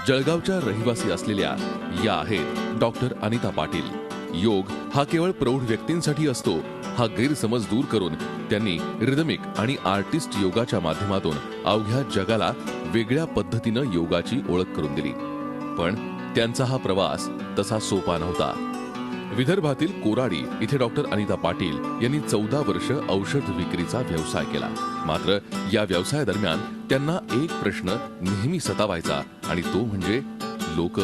जळगावच्या रहिवासी असलेल्या या आहेत डॉक्टर अनिता पाटील. योग हा केवळ प्रौढ व्यक्तींसाठी असतो हा गैरसमज दूर करून त्यांनी रिदमिक आणि आर्टिस्ट योगाच्या माध्यमातून अवघ्या जगाला वेगळ्या पद्धतीनं योगाची ओळख करून दिली. पण त्यांचा हा प्रवास तसा सोपा नव्हता. विदर्भातील कोराडी इथे डॉक्टर अनिता पाटील यांनी 14 वर्ष औषध विक्रीचा व्यवसाय केला. मात्र या व्यवसायादरम्यान त्यांना एक प्रश्न नेहमी सतावायचा आणि तो म्हणजे लोक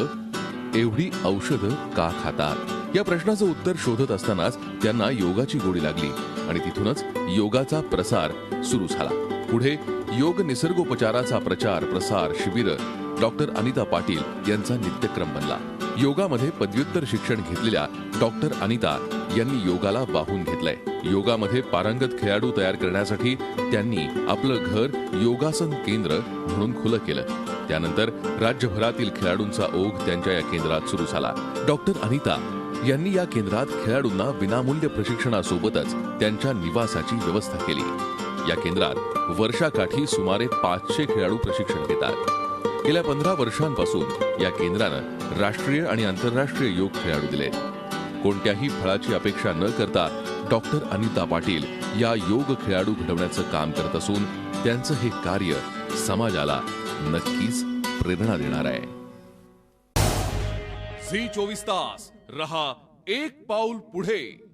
एवढी औषधं का खातात. या प्रश्नाचं उत्तर शोधत असतानाच त्यांना योगाची गोडी लागली आणि तिथूनच योगाचा प्रसार सुरू झाला. पुढे योग निसर्गोपचाराचा प्रचार प्रसार शिबिर डॉक्टर अनिता पाटील यांचा नित्यक्रम बनला. योगामध्ये पदव्युत्तर शिक्षण घेतलेल्या डॉक्टर अनिता यांनी योगाला वाहून घेतलंय. योगामध्ये पारंगत खेळाडू तयार करण्यासाठी त्यांनी आपलं घर योगासन केंद्र म्हणून खुलं केलं. त्यानंतर राज्यभरातील खेळाडूंचा ओघ त्यांच्या या केंद्रात सुरू झाला. डॉक्टर अनिता यांनी या केंद्रात खेळाडूंना विनामूल्य प्रशिक्षणासोबतच त्यांच्या निवासाची व्यवस्था केली. या केंद्रात वर्षाकाठी सुमारे 500 खेळाडू प्रशिक्षण घेतात. गेल्या 15 वर्षांपासून या केंद्रानं राष्ट्रीय आणि आंतरराष्ट्रीय योग खेळाडू दिले. कोणत्याही फळाची अपेक्षा न करता डॉक्टर अनिता पाटील या योग खेळाडू घडवण्याचं काम करत असून त्यांचं हे कार्य समाजाला नक्कीच प्रेरणा देणार आहे. झी 24 तास रहा एक पाऊल पुढे.